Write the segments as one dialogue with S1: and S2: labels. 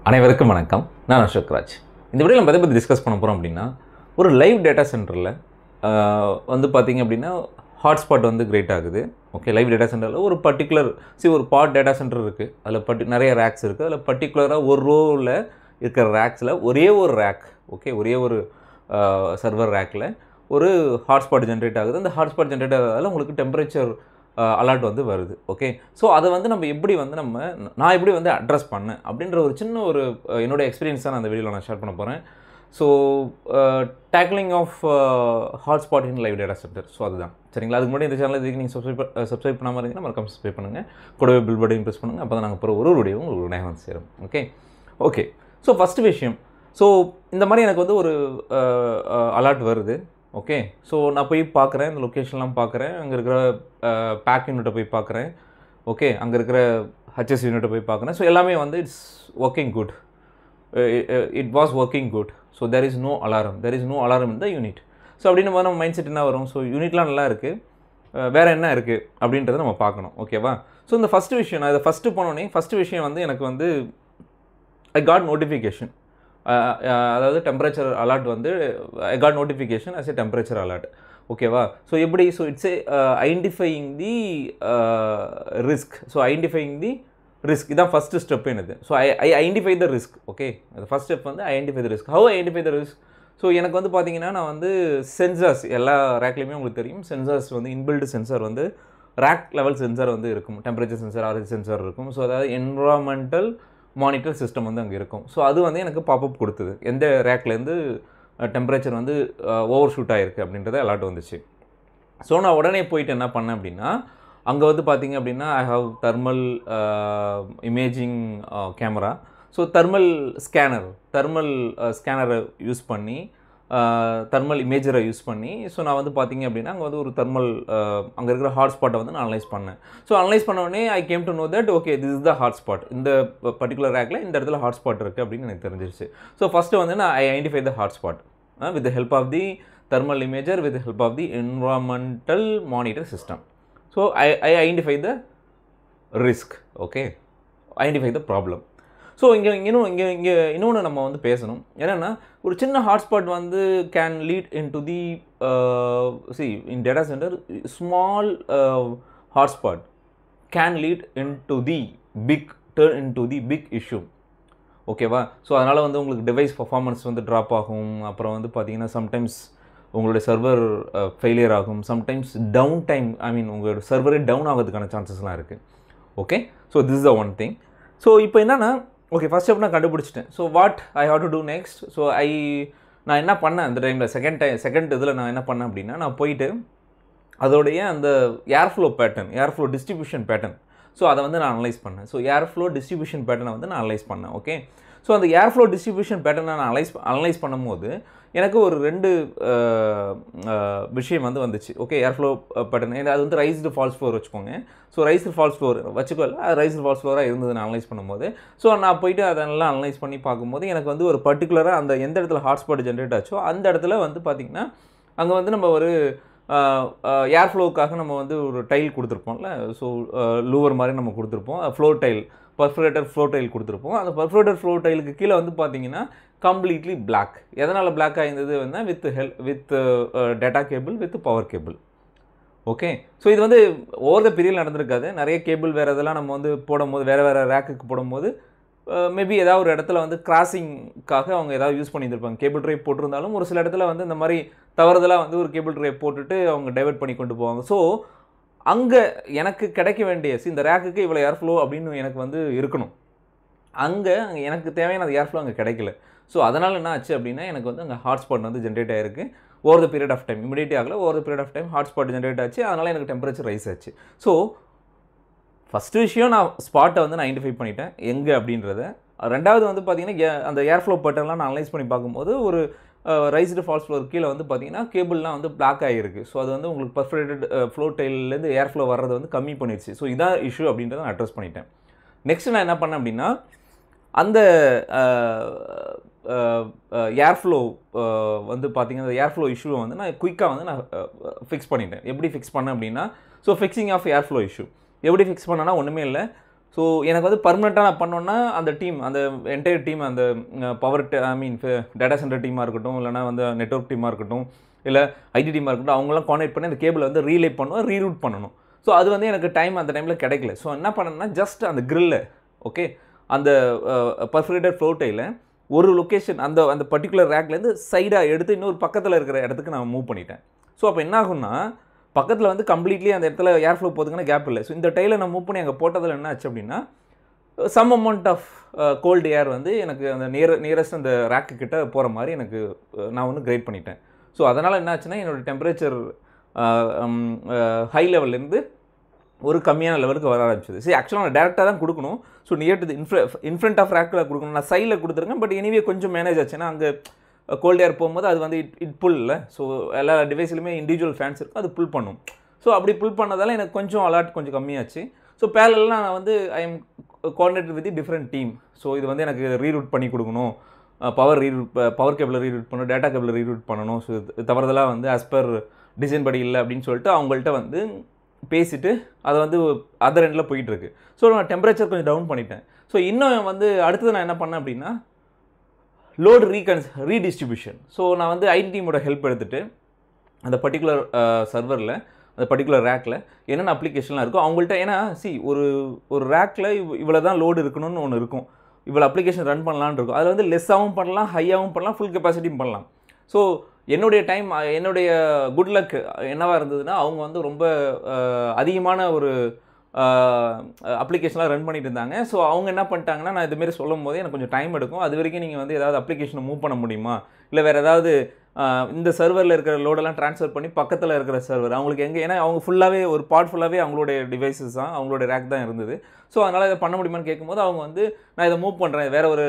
S1: அனைவருக்கும் வணக்கம். நான் அசோக் ராஜ். இந்த வீடியோ நம்ம எதை பற்றி டிஸ்கஸ் பண்ண போகிறோம் அப்படின்னா, ஒரு லைவ் டேட்டா சென்டரில் வந்து பார்த்திங்க அப்படின்னா ஹாட்ஸ்பாட் வந்து கிரியேட் ஆகுது. ஓகே, லைவ் டேட்டா சென்டரில் ஒரு பர்டிகுலர் ஒரு பாட் டேட்டா சென்டர் இருக்குது. அதில் நிறைய ரேக்ஸ் இருக்குது. அதில் பர்டிகுலராக ஒரு ரோவில் இருக்கிற ரேக்ஸில் ஒரே ஒரு ரேக், ஓகே, ஒரே ஒரு சர்வர் ரேக்கில் ஒரு ஹாட்ஸ்பாட் ஜென்ரேட் ஆகுது. அந்த ஹாட்ஸ்பாட் ஜென்ரேட் ஆகிறதால உங்களுக்கு டெம்பரேச்சர் அலர்ட் வந்து வருது. ஓகே, ஸோ அதை வந்து நம்ம எப்படி வந்து நான் எப்படி வந்து அட்ரஸ் பண்ணேன் அப்படின்ற ஒரு சின்ன ஒரு என்னோடய எக்ஸ்பீரியன்ஸ் தான் நான் அந்த வீடியோவில் நான் ஷேர் பண்ண போகிறேன். So tackling of hotspot in live data center. So அதுதான் சரிங்களா. அதுக்கு முன்னாடி இந்த சேனல் இதுக்கு நீங்கள் சப்ஸ்கிரைப் பண்ணாமல் இருந்தீங்கன்னா மறக்காம சப்ஸ்கிரைப் பண்ணுங்கள். கூடவே பில் பட்டன் ப்ரெஸ் பண்ணுங்கள். அப்போ தான் நாங்கள் போகிற ஒரு வீடியோவும் உங்களுக்கு உடனே வந்து சேரும். ஓகே. ஸோ ஃபஸ்ட்டு விஷயம், ஸோ இந்த மாதிரி எனக்கு வந்து ஒரு அலர்ட் வருது. ஓகே, ஸோ நான் போய் பார்க்குறேன், இந்த லொக்கேஷன்லாம் பார்க்குறேன், அங்கே இருக்கிற பேக் யூனிட்டை போய் பார்க்குறேன். ஓகே, அங்கே இருக்கிற ஹச்எஸ் யூனிட்டை போய் பார்க்குறேன். ஸோ எல்லாமே வந்து it's working good. It was working good. So there is no alarm in the unit. So அப்படின்னு நம்ம மைண்ட் செட் என்ன வரும், ஸோ யூனிட்லாம் நல்லா இருக்குது, வேறு என்ன இருக்குது அப்படின்றத நம்ம பார்க்கணும். ஓகேவா. ஸோ இந்த ஃபஸ்ட்டு விஷயம், நான் இதை ஃபஸ்ட்டு போனோடனே ஃபஸ்ட்டு விஷயம் வந்து எனக்கு வந்து ஐ காட் நோட்டிஃபிகேஷன். அதாவது டெம்பரேச்சர் அலர்ட் வந்து I got notification as a temperature alert. ஓகேவா. ஸோ எப்படி, so it's identifying the risk. So identifying the risk இதான் ஃபஸ்ட்டு ஸ்டெப் என்னது. So I identify the risk. Okay, அது ஃபஸ்ட் ஸ்டெப் வந்து identify the risk. How identify the risk? So எனக்கு வந்து பார்த்தீங்கன்னா, நான் வந்து சென்சார்ஸ் எல்லா ரேக்லேயுமே உங்களுக்கு தெரியும், சென்சார்ஸ் வந்து இன்பில்டு சென்சார் வந்து ரேக் லெவல் சென்சார் வந்து இருக்கும். டெம்பரேச்சர் சென்சார், ஆர்ஹெச் சென்சார் இருக்கும். ஸோ அதாவது என்விரான்மெண்டல் மானிட்டர் சிஸ்டம் வந்து அங்கே இருக்கும். ஸோ அது வந்து எனக்கு பாப்அப் கொடுத்தது, எந்த ரேக்லேருந்து டெம்பரேச்சர் வந்து ஓவர் ஷூட் ஆகிருக்கு அப்படின்றத அலர்ட் வந்துச்சு. ஸோ நான் உடனே போயிட்டு என்ன பண்ணேன் அப்படின்னா, அங்கே வந்து பார்த்திங்க அப்படின்னா I have thermal imaging camera. So thermal ஸ்கேனரை யூஸ் பண்ணி, தெர்மல் இமேஜரை யூஸ் பண்ணி, ஸோ நான் வந்து பார்த்திங்க அப்படின்னா அங்கே வந்து ஒரு தெர்மல் அங்கே இருக்கிற ஹாட்ஸ்பாட்டை வந்து நான் அனலைஸ் பண்ணேன். ஸோ அனலைஸ் பண்ணோடனே I came to know that okay this is the hotspot. இந்த பர்டிகுலர் ரேக்கில் இந்த இடத்துல ஹாட்ஸ்பாட் இருக்குது அப்படின்னு எனக்கு தெரிஞ்சிருச்சு. ஸோ ஃபஸ்ட்டு வந்து நான் I identify the hotspot with the help of the thermal imager, with help of the environmental monitor system. So I identify the risk. Okay, identify the problem. So இங்கே இன்னொன்று நம்ம வந்து பேசணும். என்னென்னா, ஒரு சின்ன ஹாட்ஸ்பாட் வந்து can lead in to the in data center small hotspot can lead in to the big issue. ஓகேவா. ஸோ அதனால் வந்து உங்களுக்கு டிவைஸ் பர்ஃபார்மன்ஸ் வந்து ட்ராப் ஆகும். அப்புறம் வந்து பார்த்தீங்கன்னா சம்டைம்ஸ் உங்களுடைய சர்வர் ஃபெயிலியர் ஆகும். சம்டைம்ஸ் டவுன் டைம், உங்களோட சர்வரே டவுன் ஆகிறதுக்கான சான்சஸ்லாம் இருக்குது. Okay, so this is the one thing. So இப்போ என்னென்னா, ஓகே ஃபஸ்ட் ஸ்டெப் நான் கண்டுபிடிச்சிட்டேன். So what I have to do next? So நான் என்ன பண்ணேன் அந்த டைமில், செகண்ட் இதில் நான் என்ன பண்ணேன் அப்படின்னா, நான் போயிட்டு அதோடைய அந்த ஏர்ஃப்ளோ டிஸ்ட்ரிபியூஷன் பேட்டர்ன், ஸோ அதை வந்து நான் அனலைஸ் பண்ணேன். ஸோ ஏர்ஃப்ளோ டிஸ்ட்ரிபியூஷன் பேட்டர்னை வந்து நான் அனலைஸ் பண்ணேன். ஓகே, ஸோ அந்த ஏர்ஃப்ளோ டிஸ்ட்ரிபியூஷன் பேட்டர்னை நான் அனலைஸ் பண்ணும்போது எனக்கு ஒரு 2 விஷயம் வந்து வந்துச்சு. ஓகே, ஏர்ஃப்ளோ பேட்டர்ன் அது வந்து ரைஸ்டு ஃபால்ஸ் ஃப்ளோர் வச்சுக்கோங்க. ஸோ ரைஸ்டு ஃபால்ஸ் ஃப்ளோர் வச்சுக்கோல, அது ரைஸ்டு ஃபால்ஸ் ஃப்ளோராக இருந்தது நான் அனலைஸ் பண்ணும்போது. ஸோ நான் போயிட்டு அதெல்லாம் அனலைஸ் பண்ணி பார்க்கும்போது எனக்கு வந்து ஒரு பர்டிகுலராக அந்த எந்த இடத்துல ஹாட்ஸ்பாட் ஜென்ரேட் ஆச்சோ அந்த இடத்துல வந்து பார்த்திங்கன்னா அங்கே வந்து நம்ம ஒரு ஏர்ஃப்ளோவுக்காக நம்ம வந்து ஒரு டைல் கொடுத்துருப்போம்ல. ஸோ லூவர் மாதிரி நம்ம கொடுத்துருப்போம், ஃப்ளோர் டைல், பர்ஃபரேட்டர் ஃப்ளோ டைல் கொடுத்துருப்போம். அந்த பர்ஃபரேட்டர் ஃப்ளோ டைலுக்கு கீழே வந்து பார்த்தீங்கன்னா கம்ப்ளீட்லி பிளாக். எதனால் பிளாக் ஆகிருந்தது வந்து with data cable, with power cable. Okay, so இது வந்து ஓவர் த பீரியட் நடந்திருக்காது. நிறைய கேபிள் வேறு இதெல்லாம் நம்ம வந்து போடும்போது, வேறு ரேக்குக்கு போடும்போது மேபி ஏதாவது ஒரு இடத்துல வந்து கிராசிங்காக அவங்க ஏதாவது யூஸ் பண்ணியிருப்பாங்க. கேபிள் ட்ரை போட்டிருந்தாலும் ஒரு சில இடத்துல வந்து இந்த மாதிரி தவறுதலாக வந்து ஒரு கேபிள் ட்ரை போட்டுட்டு அவங்க டைவர்ட் பண்ணி கொண்டு போவாங்க. ஸோ அங்கே எனக்கு கிடைக்க வேண்டிய இந்த ரேக்குக்கு இவ்வளோ ஏர்ஃப்ளோ அப்படின்னு எனக்கு வந்து இருக்கணும். அங்கே எனக்கு தேவையான அந்த ஏர்ஃப்ளோ அங்கே கிடைக்கல. ஸோ அதனால் என்ன ஆச்சு அப்படின்னா, எனக்கு வந்து அங்கே ஹாட்ஸ்பாட் வந்து ஜென்ரேட் ஆகிருக்கு. Over the period of time, immediate ஆகல, over the period of time hotspot generate ஆச்சு. அதனால் எனக்கு டெம்பரேச்சர் ரைஸ் ஆச்சு. ஸோ ஃபஸ்ட்டு விஷயம் நான் ஸ்பாட்டை வந்து நான் ஐடென்டிஃபை பண்ணிட்டேன் எங்கே அப்படின்றத. ரெண்டாவது வந்து பார்த்திங்கன்னா அந்த ஏர்ஃப்ளோ பேட்டர்ன்லாம் நான் அனலைஸ் பண்ணி பார்க்கும்போது ஒரு ரைஸ்டு ஃபால்ஸ் ஃப்ளோர் கீழே வந்து பார்த்திங்கன்னா கேபிள்லாம் வந்து பிளாக் ஆகிருக்கு. ஸோ அது வந்து உங்களுக்கு பர்ஃபரேட்டட் ஃப்ளோ டைல்லேருந்து ஏர்ஃப்ளோ வர்றது வந்து கம்மி பண்ணிடுச்சு. ஸோ இதான் இஷ்யூ அப்படின்றத நான் அட்ரஸ் பண்ணிட்டேன். நெக்ஸ்ட் நான் என்ன பண்ணேன் அப்படின்னா, அந்த ஏர்ஃப்ளோ வந்து பார்த்திங்கன்னா அந்த ஏர்ஃப்ளோ இஷ்யூவை வந்து நான் குயிக்காக வந்து நான் ஃபிக்ஸ் பண்ணிட்டேன். எப்படி ஃபிக்ஸ் பண்ணேன் அப்படின்னா, so fixing of airflow issue எப்படி ஃபிக்ஸ் பண்ணேன்னா ஒன்றுமே இல்லை. ஸோ எனக்கு வந்து பர்மனெண்ட்டாக நான் பண்ணோன்னா அந்த டீம், அந்த என்டையர் டீம், அந்த டேட்டா சென்டர் டீமாக இருக்கட்டும், இல்லைனா வந்து நெட்வொர்க் டீமாக இருக்கட்டும், இல்லை ஐடி டீமாக இருக்கட்டும், அவங்களாம் கான்டெக்ட் பண்ணி அந்த கேபிளை வந்து ரீலே பண்ணுவோம், ரீரூட் பண்ணணும். ஸோ அது வந்து எனக்கு டைம் அந்த டைமில் கிடைக்கல. ஸோ என்ன பண்ணேன்னா ஜஸ்ட் அந்த கிரில்ல ஓகே அந்த பர்ஃபரேட்டட் ஃப்ளோட்டையில் ஒரு லொக்கேஷன் அந்த அந்த பர்டிகுலர் ரேக்லேருந்து சைடாக எடுத்து இன்னொரு பக்கத்தில் இருக்கிற இடத்துக்கு நான் மூவ் பண்ணிட்டேன். ஸோ அப்போ என்ன ஆகும்னா பக்கத்தில் வந்து கம்ப்ளீட்லி அந்த இடத்துல ஏர் ஃப்ளோ போதுங்கன்னா கேப் இல்லை. ஸோ இந்த டைலை நான் மூவ் பண்ணி அங்கே போட்டதில் என்ன ஆச்சு அப்படின்னா சம் அமௌண்ட் ஆஃப் கோல்டு ஏர் வந்து எனக்கு அந்த நியரஸ்ட் அந்த ரேக்கு கிட்ட போகிற மாதிரி எனக்கு நான் வந்து கிரேட் பண்ணிட்டேன். ஸோ அதனால் என்ன ஆச்சுன்னா என்னோடய டெம்பரேச்சர் ஹை லெவல்லேருந்து ஒரு கம்மியான லெவலுக்கு வர ஆரம்பிச்சது. சரி, ஆக்சுவலாக நான் டேரெக்டாக தான் கொடுக்கணும். So near to in front of ரேக்கில் கொடுக்கணும். நான் சைடில் கொடுத்துருக்கேன். பட் எனிவே கொஞ்சம் மேனேஜ் ஆச்சுன்னா அங்கே கோல்டு ஏர் போகும்போது அது வந்து இட் புல் இல்லை. ஸோ எல்லா டிவைஸ்லையுமே இண்டிவிஜுவல் ஃபேன்ஸ் இருக்கும், அது புல் பண்ணும். ஸோ அப்படி புல் பண்ணதால் எனக்கு கொஞ்சம் அலர்ட் கொஞ்சம் கம்மியாச்சு. ஸோ பேரலெல்லாம் நான் வந்து I am coordinated with different team. So இது வந்து எனக்கு ரீரூட் பண்ணி கொடுக்கணும், பவர் கேபிளை ரீரூட் பண்ணணும், டேட்டா கேபிளை ரீரூட் பண்ணணும். ஸோ தவறுதலாக வந்து ஆஸ் பர் டிசைன் படி இல்லை அப்படின்னு சொல்லிட்டு அவங்கள்ட்ட வந்து பேசிவிட்டு அதை வந்து அதர் எண்டில் போயிட்டுருக்கு. ஸோ நான் டெம்பரேச்சர் கொஞ்சம் டவுன் பண்ணிட்டேன். ஸோ இன்னும் வந்து அடுத்தது நான் என்ன பண்ணேன் அப்படின்னா லோடு ரீடிஸ்ட்ரிபியூஷன். ஸோ நான் வந்து ஐடி டீமோட ஹெல்ப் எடுத்துகிட்டு அந்த பர்டிகுலர் சர்வரில் அந்த பர்டிகுலர் ரேக்கில் என்னென்ன அப்ளிகேஷன்லாம் இருக்கும் அவங்கள்ட்ட, ஏன்னா ஒரு ரேக்கில் இவ்வளோ தான் லோடு இருக்கணும்னு ஒன்று இருக்கும், இவ்வளோ அப்ளிகேஷன் ரன் பண்ணலான்னு இருக்கும். அதில் வந்து லெஸ்ஸாகவும் பண்ணலாம், ஹையாகவும் பண்ணலாம், ஃபுல் கெப்பாசிட்டியும் பண்ணலாம். ஸோ என்னுடைய டைம், என்னுடைய குட் லக் என்னவாக இருந்ததுன்னா அவங்க வந்து ரொம்ப அதிகமான ஒரு அப்ளிகேஷன்லாம் ரன் பண்ணிட்டு இருந்தாங்க. ஸோ அவங்க என்ன பண்ணிட்டாங்கன்னா நான் இதுமாரி சொல்லும் போதே எனக்கு கொஞ்சம் டைம் எடுக்கும், அது வரைக்கும் நீங்கள் வந்து ஏதாவது அப்ளிகேஷனை மூவ் பண்ண முடியுமா, இல்லை வேறு ஏதாவது இந்த சர்வரில் இருக்கிற லோடெல்லாம் ட்ரான்ஸ்ஃபர் பண்ணி பக்கத்தில் இருக்கிற சர்வர் அவங்களுக்கு எங்கே, ஏன்னா அவங்க ஃபுல்லாகவே ஒரு பார்ட் ஃபுல்லாகவே அவங்களுடைய டிவைசஸ் தான், அவங்களுடைய ரேக் தான் இருந்தது. ஸோ அதனால் இதை பண்ண முடியுமான்னு கேட்கும்போது அவங்க வந்து நான் இதை மூவ் பண்ணுறேன், வேறு ஒரு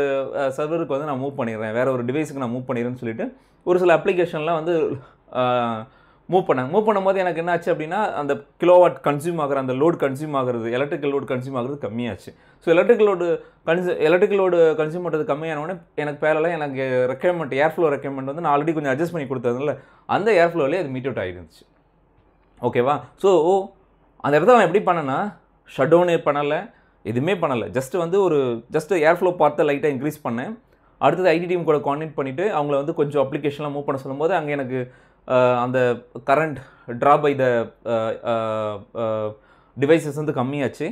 S1: சர்வருக்கு வந்து நான் மூவ் பண்ணிடுறேன், வேறு ஒரு டிவைஸுக்கு நான் மூவ் பண்ணிடுறேன்னு சொல்லிட்டு ஒரு சில அப்ளிகேஷன்லாம் வந்து மூவ் பண்ணும்போது எனக்கு என்ன ஆச்சு அப்படின்னா அந்த கிலோவாட் கன்சியூம் ஆகிற அந்த லோடு கன்சியூம் ஆகிறது, எலக்ட்ரிக்கல் லோடு கன்சியூம் ஆகிறது கம்மியாச்சு. ஸோ எலக்ட்ரிக்கல் லோடு கன்சியூம் பண்ணுறது கம்மியானோடனே எனக்கு பேரலாம் எனக்கு ரெக்யர்மெண்ட் ஏர் ஃப்ளோ ரெக்யர்மெண்ட் வந்து நான் ஆல்ரெடி கொஞ்சம் அட்ஜஸ்ட் பண்ணி கொடுத்ததுனால அந்த ஏர் ஃப்ளோவிலே அது மீட் அவுட் ஆகிருந்துச்சு. ஓகேவா? ஸோ அந்த இடத்துல நான் எப்படி பண்ணேன்னா ஷட் டவுனே பண்ணலை, எதுவுமே பண்ணலை, ஜஸ்ட் ஏர் ஃப்ளோ பார்த்து லைட்டாக இன்க்ரீஸ் பண்ணேன். அடுத்தது ஐடி டீம் கூட கான்டெக்ட் பண்ணிவிட்டு அவங்கள வந்து கொஞ்சம் அப்ளிகேஷன்லாம் மூவ் பண்ண சொல்லும்போது அங்கே எனக்கு அந்த current draw by the devices வந்து கம்மியாச்சு.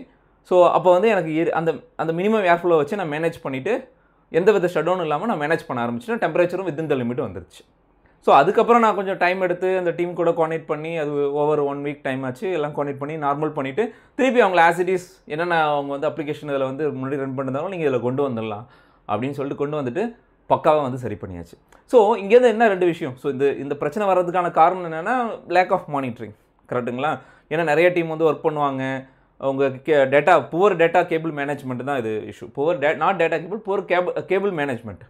S1: ஸோ அப்போ வந்து எனக்கு அந்த அந்த மினிமம் ஏர் ஃப்ளோ வச்சு நான் மேனேஜ் பண்ணிவிட்டு எந்த வித ஷட் டவுன் இல்லாமல் நான் மேனேஜ் பண்ண ஆரம்பிச்சிட்டேன். டெம்பரேச்சரும் வித்தின் த லிமிட் வந்துருச்சு. ஸோ அதுக்கப்புறம் நான் கொஞ்சம் டைம் எடுத்து அந்த டீம் கூட கான்டெக்ட் பண்ணி அது ஓவர் 1 வீக் டைம் ஆச்சு, எல்லாம் கான்டெக்ட் பண்ணி நார்மல் பண்ணிவிட்டு திருப்பி அவங்கள ஆசிட்டிஸ் என்னென்ன அவங்க வந்து அப்ளிகேஷன் இதில் வந்து முன்னாடி ரன் பண்ணியிருந்தாலும் நீங்கள் இதில் கொண்டு வந்துடலாம் அப்படின்னு சொல்லிட்டு கொண்டு வந்துட்டு பக்காவாக வந்து சரி பண்ணியாச்சு. ஸோ இங்கேருந்து என்ன 2 விஷயம். ஸோ இந்த பிரச்சனை வர்றதுக்கான காரணம் என்னென்னா லேக் ஆஃப் மானிட்டரிங், கரெக்டுங்களா? ஏன்னா நிறைய டீம் வந்து ஒர்க் பண்ணுவாங்க, அவங்க புவர் டேட்டா கேபிள் மேனேஜ்மெண்ட் தான் இது issue. Not data cable, cable management.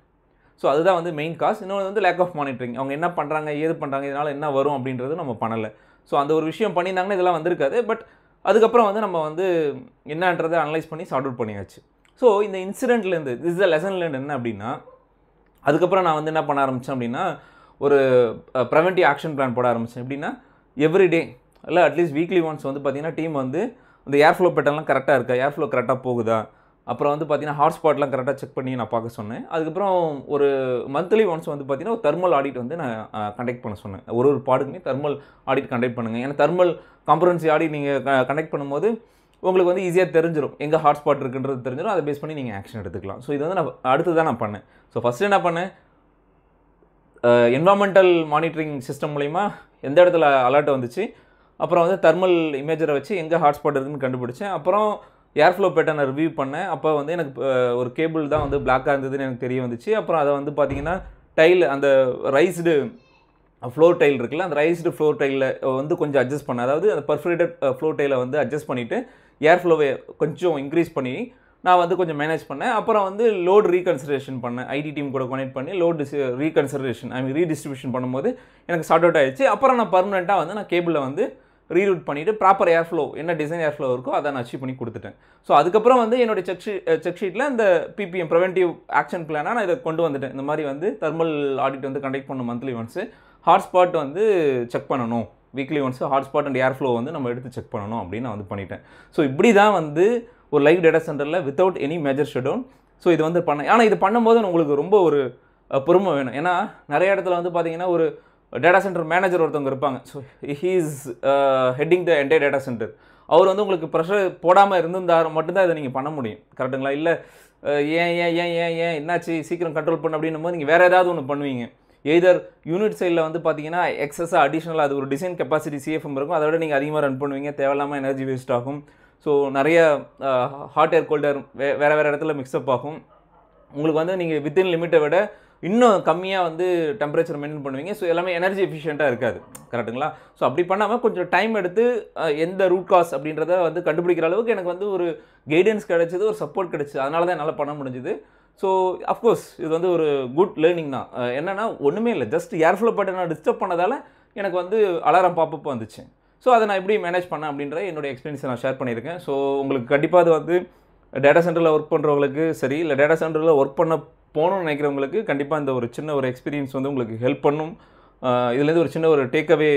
S1: So அதுதான் வந்து மெயின் காஸ். இன்னொன்று வந்து லேக் ஆஃப் மானிட்டரிங், அவங்க என்ன பண்ணுறாங்க, ஏது பண்ணுறாங்க, இதனால் என்ன வரும் அப்படின்றது நம்ம பண்ணலை. ஸோ அந்த ஒரு விஷயம் பண்ணியிருந்தாங்கன்னா இதெல்லாம் வந்திருக்காது. பட் அதுக்கப்புறம் வந்து நம்ம வந்து என்னன்றதை அனலைஸ் பண்ணி சார்ட் அவுட் பண்ணியாச்சு. ஸோ இந்த இன்சிடென்ட்லேருந்து this is the lesson learned என்ன அப்படின்னா, அதுக்கப்புறம் நான் வந்து என்ன பண்ண ஆரம்பித்தேன் அப்படின்னா ஒரு ப்ரிவென்டிவ் ஆக்ஷன் பிளான் போட ஆரம்பித்தேன். எப்படின்னா எவ்ரிடே இல்லை அட்லீஸ்ட் வீக்லி ஒன்ஸ் வந்து பார்த்திங்கன்னா டீம் வந்து இந்த ஏர் ஃப்ளோ பேட்டர்லாம் கரெக்டாக இருக்கா, ஏர் ஃப்ளோ கரெக்டாக போகுதா, அப்புறம் வந்து பார்த்திங்கன்னா ஹாட்ஸ்பாட்லாம் கரெக்டாக செக் பண்ணி நான் பார்க்க சொன்னேன். அதுக்கப்புறம் ஒரு மந்த்லி ஒன்ஸ் வந்து பார்த்திங்கன்னா ஒரு தெர்மல் ஆடிட் வந்து நான் கண்டக்ட் பண்ண சொன்னேன். ஒரு பாடுக்குமே தெர்மல் ஆடிட் கண்டக்ட் பண்ணுங்கள். ஏன்னா தெர்மல் காம்பரன்சி ஆடிட் நீங்கள் கண்டக்ட் பண்ணும்போது உங்களுக்கு வந்து ஈஸியாக தெரிஞ்சிடும் எங்கே ஹாட்ஸ்பாட் இருக்குன்றது தெரிஞ்சிடும், அதை பேஸ் பண்ணி நீங்கள் ஆக்ஷன் எடுத்துக்கலாம். ஸோ இது வந்து நான் அடுத்து தான் நான் பண்ணேன். ஸோ ஃபஸ்ட்டு என்ன பண்ணேன், என்வாமெண்டல் மானிட்டரிங் சிஸ்டம் மூலிமா எந்த இடத்துல அலர்ட் வந்துச்சு, அப்புறம் வந்து தெர்மல் இமேஜரை வச்சு எங்கே ஹாட்ஸ்பாட் இருக்குதுன்னு கண்டுபிடிச்சேன். அப்புறம் ஏர் ஃப்ளோ பேட்டர்னை ரிவ்யூ பண்ணேன். அப்போ வந்து எனக்கு ஒரு கேபிள் தான் வந்து பிளாக்காக இருந்ததுன்னு எனக்கு தெரிய வந்துச்சு. அப்புறம் அதை வந்து பார்த்திங்கன்னா அந்த ரைஸ்டு ஃப்ளோர் டைல் இருக்குல்ல, அந்த ரைஸ்டு ஃப்ளோர் டைலில் வந்து கொஞ்சம் அட்ஜஸ்ட் பண்ணேன். அதாவது அந்த பர்ஃபரேட்டட் ஃப்ளோர் டைலை வந்து அட்ஜஸ்ட் பண்ணிவிட்டு ஏர் ஃப்ளோவை கொஞ்சம் இன்க்ரீஸ் பண்ணி நான் வந்து கொஞ்சம் மேனேஜ் பண்ணேன். அப்புறம் வந்து லோடு ரீகன்சிடரேஷன் பண்ணேன். ஐடி டீம் கூட கனெக்ட் பண்ணி லோடு ரீகன்சிடரேஷன் ரீடிஸ்ட்ரிபியூஷன் பண்ணும்போது எனக்கு சார்ட் அவுட் ஆகிடுச்சு. அப்புறம் நான் பர்மனெண்ட்டாக வந்து நான் கேபிளை வந்து ரீரூட் பண்ணிவிட்டு ப்ராப்பர் ஏர் ஃப்ளோ என்ன டிசைன் ஏர் ஃப்ளோ இருக்கோ அதை நான் அச்சீவ் பண்ணி கொடுத்துட்டேன். ஸோ அதுக்கப்புறம் வந்து என்னுடைய செக் ஷீட்டில் இந்த பிபிஎம் ப்ரிவென்டிவ் ஆக்ஷன் பிளானாக நான் இதை கொண்டு வந்துட்டேன். இந்த மாதிரி வந்து தெர்மல் ஆடிட் வந்து கண்டக்ட் பண்ணணும் மந்த்லி ஒன்ஸு, ஹாட்ஸ்பாட் வந்து செக் பண்ணணும் weekly once, hotspot and air flow வந்து நம்ம எடுத்து செக் பண்ணணும் அப்படின்னு நான் வந்து பண்ணிட்டேன். ஸோ இப்படி தான் வந்து ஒரு லைவ் டேட்டா சென்டரில் without any major shut down. So இது வந்து ஆனால் இது பண்ணும்போது உங்களுக்கு ரொம்ப ஒரு பொறுமை வேணும். ஏன்னா நிறைய இடத்துல வந்து பார்த்தீங்கன்னா ஒரு டேட்டா சென்டர் மேனேஜர் ஒருத்தவங்க இருப்பாங்க. So he is heading the entire data centre. அவர் வந்து உங்களுக்கு ப்ரெஷர் போடாமல் இருந்திருந்தார் மட்டும்தான் இதை நீங்கள் பண்ண முடியும். கரெக்டுங்களா? இல்லை ஏன் ஏன் ஏன் ஏன் ஏன் என்னாச்சு சீக்கிரம் கண்ட்ரோல் பண்ண அப்படின்னும் போது நீங்கள் வேறு ஏதாவது ஒன்று பண்ணுவீங்க. எய்தர் யூனிட் சைடில் வந்து பார்த்தீங்கன்னா எக்ஸஸாக அடிஷ்னலாக அது ஒரு டிசைன் கெப்பாசிட்டி சிஎஃப்எம் இருக்கும், அதை விட நீங்கள் அதிகமாக ரன் பண்ணுவீங்க, தேவையில்லாமல் எனர்ஜி வேஸ்ட் ஆகும். ஸோ நிறைய ஹாட் ஏர் கோல்ட் ஏர் வேறு வேறு இடத்துல மிக்ஸ்அப் ஆகும். உங்களுக்கு வந்து நீங்கள் வித்தின் லிமிட்டை விட இன்னும் கம்மியாக வந்து டெம்பரேச்சர் மெயின்டைன் பண்ணுவீங்க. ஸோ எல்லாமே எனர்ஜி எஃபிஷியண்ட்டாக இருக்காது. கரெக்டுங்களா? ஸோ அப்படி பண்ணாமல் கொஞ்சம் டைம் எடுத்து எந்த ரூட் காஸ் அப்படின்றத வந்து கண்டுபிடிக்கிற அளவுக்கு எனக்கு வந்து ஒரு கைடன்ஸ் கிடைச்சிது, ஒரு சப்போர்ட் கிடைச்சிது. அதனால தான் என்னால் பண்ண முடிஞ்சுது. ஸோ அஃப்கோர்ஸ் இது வந்து ஒரு குட் லேர்னிங் தான். என்னென்னா ஒன்றுமே இல்லை, ஜஸ்ட் ஏர்ஃப்ளோ பட்டனை நான் டிஸ்டர்ப் பண்ணதால் எனக்கு வந்து அலாரம் பாப்பப் வந்துச்சு. ஸோ அதை நான் எப்படி மேனேஜ் பண்ணேன் அப்படின்ற என்னோடய எக்ஸ்பீரியன்ஸை நான் ஷேர் பண்ணியிருக்கேன். ஸோ உங்களுக்கு கண்டிப்பாக அது வந்து டேட்டா சென்டரில் ஒர்க் பண்ணுறவங்களுக்கு சரி, இல்லை டேட்டா சென்டரில் ஒர்க் பண்ண போகணும்னு நினைக்கிறவங்களுக்கு கண்டிப்பாக இந்த ஒரு சின்ன ஒரு எக்ஸ்பீரியன்ஸ் வந்து உங்களுக்கு ஹெல்ப் பண்ணும். இதுலேருந்து ஒரு சின்ன ஒரு டேக்அவே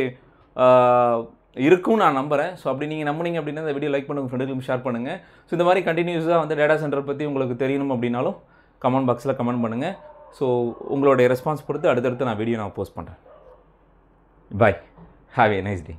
S1: இருக்கும்னு நான் நம்புகிறேன். ஸோ அப்படி நீங்கள் நம்பினீங்க அப்படின்னா இந்த வீடியோ லைக் பண்ணுங்கள், ஃப்ரெண்டுகளுக்கு ஷேர் பண்ணுங்கள். ஸோ இந்த மாதிரி கண்டினியூஸாக வந்து டேட்டா சென்டர் பற்றி உங்களுக்கு தெரியணும் அப்படின்னாலும் கமெண்ட் பாக்ஸில் கமெண்ட் பண்ணுங்கள். ஸோ உங்களுடைய ரெஸ்பான்ஸ் பொறுத்து அடுத்தடுத்து நான் வீடியோ போஸ்ட் பண்ணுறேன். பாய், ஹாவ் ஏ நைஸ் டே.